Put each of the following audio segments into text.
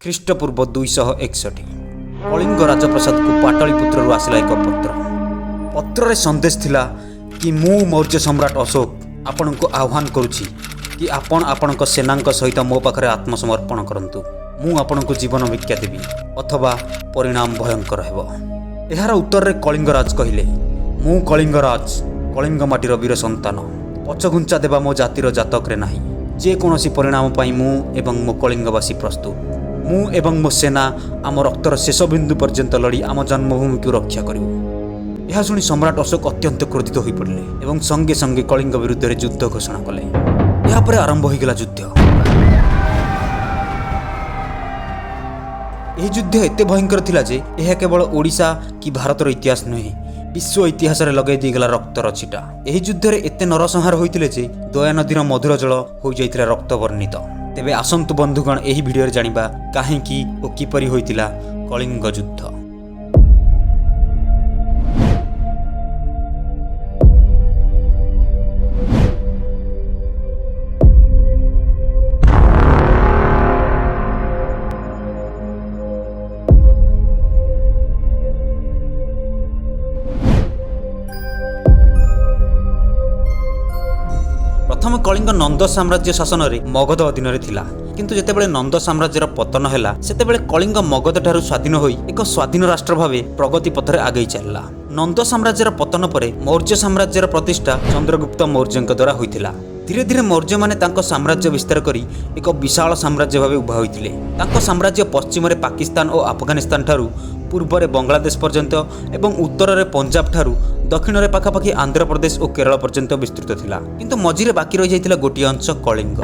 ଖ୍ରୀଷ୍ଟପୂର୍ବ 261 କଳିଙ୍ଗ ରାଜପ୍ରସାଦ को ପାଟଳିପୁତ୍ରରୁ ଆସିଲା ଏକ ପତ୍ର। ପତ୍ରରେ ସନ୍ଦେଶ ଥିଲା कि ମୁଁ ମୌର୍ଯ୍ୟ ସମ୍ରାଟ ଅଶୋକ ଆପଣଙ୍କୁ ଆହ୍ୱାନ କରୁଛି कि ଆପଣ ଆପଣଙ୍କ ସେନାଙ୍କ ସହିତ ମୋ ପାଖରେ ଆତ୍ମସମର୍ପଣ କରନ୍ତୁ। ମୁଁ ଆପଣଙ୍କୁ ଜୀବନ ଭିକ୍ଷା ଦେବି ଅଥବା ପରିଣାମ ଭୟଙ୍କର ହେବ। ଏହାର ଉତ୍ତରରେ କଳିଙ୍ଗରାଜ କହିଲେ, ମୁଁ କଳିଙ୍ଗରାଜ, କଳିଙ୍ଗ ମାଟିର ବୀର ସନ୍ତାନ। ପଛଘୁଞ୍ଚା ଦେବା ମୋ ଜାତିର ଜାତକରେ ନାହିଁ। ଯେକୌଣସି ପରିଣାମ ପାଇଁ ମୁଁ ଏବଂ ମୋ କଳିଙ୍ଗବାସୀ ପ୍ରସ୍ତୁତ। ମୁଁ ଏବଂ ମୋ ସେନା ଆମ ରକ୍ତର ଶେଷ ବିନ୍ଦୁ ପର୍ଯ୍ୟନ୍ତ ଲଢ଼ି ଆମ ଜନ୍ମଭୂମିକୁ ରକ୍ଷା କରିବୁ। ଏହା ଶୁଣି ସମ୍ରାଟ ଅଶୋକ ଅତ୍ୟନ୍ତ କ୍ରୋଧିତ ହୋଇପଡ଼ିଲେ ଏବଂ ସଙ୍ଗେ ସଙ୍ଗେ କଳିଙ୍ଗ ବିରୁଦ୍ଧରେ ଯୁଦ୍ଧ ଘୋଷଣା କଲେ। ଏହାପରେ ଆରମ୍ଭ ହୋଇଗଲା ଯୁଦ୍ଧ। ଏହି ଯୁଦ୍ଧ ଏତେ ଭୟଙ୍କର ଥିଲା ଯେ ଏହା କେବଳ ଓଡ଼ିଶା କି ଭାରତର ଇତିହାସ ନୁହେଁ, ବିଶ୍ୱ ଇତିହାସରେ ଲଗାଇ ଦେଇଗଲା ରକ୍ତର ଛିଟା। ଏହି ଯୁଦ୍ଧରେ ଏତେ ନରସଂହାର ହୋଇଥିଲେ ଯେ ଦୟା ନଦୀର ମଧୁର ଜଳ ହୋଇଯାଇଥିଲା ରକ୍ତ ବର୍ଣ୍ଣିତ। ତେବେ ଆସନ୍ତୁ ବନ୍ଧୁଗଣ, ଏହି ଭିଡ଼ିଓରେ ଜାଣିବା କାହିଁକି ଓ କିପରି ହୋଇଥିଲା କଳିଙ୍ଗ ଯୁଦ୍ଧ। प्रथम कलिंग नंद साम्राज्य शासन में मगध अधीन थिला, किंतु जेतेबेले नंद साम्राज्यर पतन हैला सेतेबेले कलिंग मगध ठारू स्वाधीन होई एक स्वाधीन राष्ट्र भावे प्रगति पथरे आगई चलला। नंद साम्राज्यर पतन परे मौर्य साम्राज्यर प्रतिष्ठा चंद्रगुप्त मौर्यଙ୍କ द्वारा होइतिला। धीरे धीरे मौर्य माने तांको साम्राज्य विस्तार करी एक विशाल साम्राज्य भावे उभा होइतिले। तांको साम्राज्य पश्चिम रे पाकिस्तान और अफगानिस्तान ठारू पूर्व में बांग्लादेश पर्यंत एवं उत्तर में पंजाब ठारू दक्षिण में पाखापाखि आंध्र प्रदेश और केरल पर्यंत विस्तृत थिला। किंतु मझिरे बाकी रही जाइतिला गोटिए अंश कलिंग।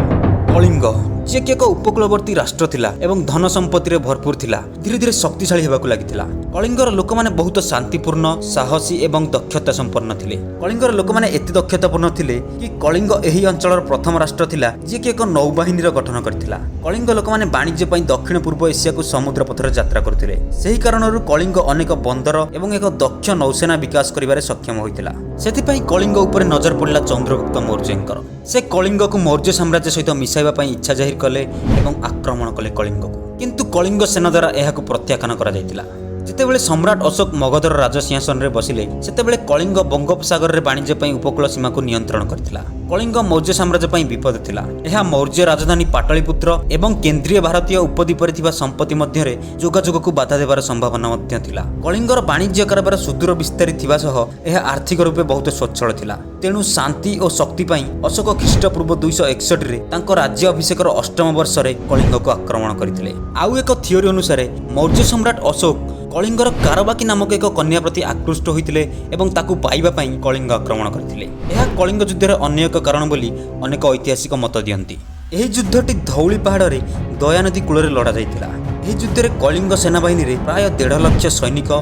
कलिंग जे कि एक उपकूलवर्ती राष्ट्र थिला एवं धन संपत्ति रे भरपूर थिला, धीरे धीरे शक्तिशाली हेबाकु लागितिला। कलिंगर लोक माने बहुत शांतिपूर्ण, साहसी एवं दक्षता संपन्न थिले। कलिंगर लोक माने एते दक्षतापूर्ण थिले कि कलिंग एही अंचलर प्रथम राष्ट्र थिला जे कि एक नौबाहिनीर गठन करथिला। कलिंग लोक माने वाणिज्य पई दक्षिण पूर्व एशिया को समुद्र पथरे यात्रा करथिले। सेही कारणरु कलिंग अनेक बंदर एवं एक दक्ष नौसेना विकास करिबारे सक्षम होइतिला। सेथिपई कलिंग उपरे नजर पड़िला चंद्रगुप्त मौर्यଙ୍କର। से कलिंग को मौर्य साम्राज्य सहित मिसाइबा पई इच्छा जाहिर कले एवं आक्रमण कले कलिंग को, किंतु कलिंग सेना द्वारा एहाकु प्रत्याख्यान करा जायतिला। जेतेबेले सम्राट अशोक मगधर राजसिंहासन रे बसिले सेतेबेले कलिंग बंगोपसागर रे वाणिज्य पई उपकूल सीमा को नियंत्रण करथिला। कलिंग मौर्य साम्राज्य पई विपद थिला। एहा मौर्य राजधानी पाटलिपुत्र एवं केंद्रीय भारतीय उपद्वीप रे थिबा संपत्ति मध्य रे जोगाजोग को बाधा देबार संभावना मध्य थिला। कलिंगर वाणिज्य कारबार सुदूर विस्तारी थिबा सह एहा आर्थिक रूपे बहुत स्वच्छल थिला। तेणु शांति और शक्ति पई अशोक ख्रीष्टपूर्व 261 रे तांको राज्य अभिषेकर अष्टम वर्ष रे कलिंग को आक्रमण करथिले। आउ एक थियोरी अनुसार मौर्य सम्राट अशोक कलिंगर कारबाकी नामक एक कन्या प्रति आकृष्ट होइतिले एवं ताकू पाइबा पई कलिंग आक्रमण करथिले। एहा कलिंग युद्धर अन्य एक कारण बोली अनेक ऐतिहासिक मत दियंती। एही युद्धटी धौली पहाड़ रे दयानदी कूल रे लड़ा जाइतिला। एही युद्ध रे कलिंग सेनाबाहिनी रे प्राय 1.5 लाख सैनिक,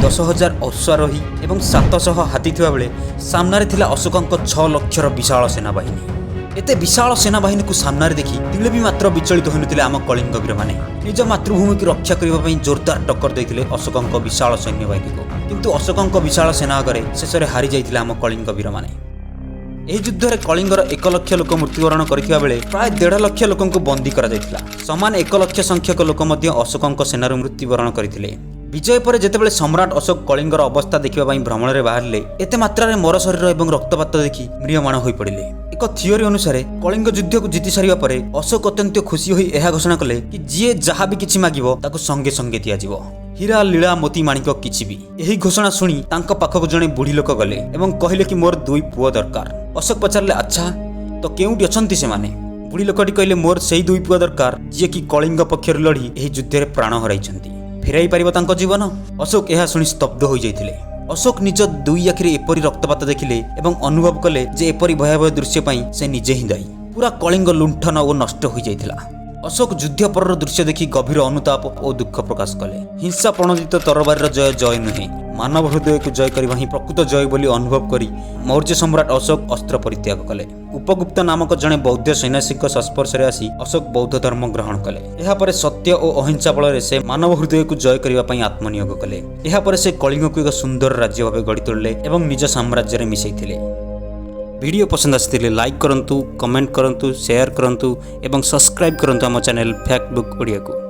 10,000 अश्वारोही एवं 700 हाथी थिबा बेले सामना रे थिला अशोकଙ୍କ 6 लाखर विशाल सेनाबाहिनी। एते विशाल सेनाबाहिनी को सामना रे देखि तिले भी मात्र विचलित होइनथिले आम कलिंग वीर माने। निज मातृभूमि की रक्षा करबा पई जोरदार टक्कर दैथिले अशोकଙ୍କ विशाल सैन्यबाहिनी को, किंतु अशोकଙ୍କ विशाल सेना आगरे शेषरे हारि जाइथिले आम कलिंग वीर माने। एही युद्ध रे कलिंगर 1 लाख लोक मृत्युवरण करथिबा बेले प्राय 1.5 लाख लोकଙ୍କୁ बंदी करा जाइथिला। समान 1 लाख संख्यक लोक मध्ये अशोकଙ୍କ सेनारू मृत्युवरण करथिले। विजय पर जेतेबेले सम्राट अशोक कलिंगर अवस्था देखिबा पई भ्रमण रे बाहरले एते मात्रा रे मर शरीर एवं रक्तपात देखि म्रियमाण होई पड़िले। एक थियोरी अनुसार कलिंग युद्ध को जीति सारिबा परे अशोक अत्यंत खुशी होई एहा घोषणा कले कि जे जहा भी किछि मागिबो ताको संगे संगे दिया जिवो, हीरा लीला मोती माणिक किछि भी। एही घोषणा सुनी तांको पाखक जणे बुढ़ी लोक गले एवं कहिले कि मोर 2 पुओ दरकार। अशोक पचारले, अच्छा तो केउटी अछंती से माने? बुढ़ी लोकटी कहले, मोर सेही 2 पुओ दरकार जे कि कलिंग पक्षर लढी एही युद्ध रे प्राण हराइछंती। फेराई पारिबो तांको जीवन? अशोक एहा सुनी स्तब्ध होई जाइथिले। अशोक निज 2 आखिरे एपरी रक्तपात देखिले एवं अनुभव कले जे एपरी भयावह दृश्य पई से निजे ही दायी। पूरा कलिंग लुंठन और नष्ट होई जाइथिला। अशोक युद्ध परर दृश्य देखि गभीर अनुताप और दुख प्रकाश कले। हिंसा प्रणोदित तरबार जय जय नुहे, मानव हृदय को जय करबा ही प्रकृत जय बोली अनुभव करी मौर्य सम्राट अशोक अस्त्र परित्याग कले। उपगुप्त नामक जड़े बौद्ध सन्यासी संस्पर्श में आसी अशोक बौद्ध धर्म ग्रहण कले। एहापर सत्य और अहिंसा बल से मानव हृदय को जय करने आत्मनियोग कले। एहापर से कलिंग को एक सुंदर राज्य भाव गढ़ी तोड़ले एवं निज साम्राज्य में मिसैथिले। वीडियो पसंद आसिथिले लाइक करंतु, कमेंट करंतु, शेयर करंतु एवं सब्सक्राइब करंतु आम चैनल फैक्ट बुक ओडिया को।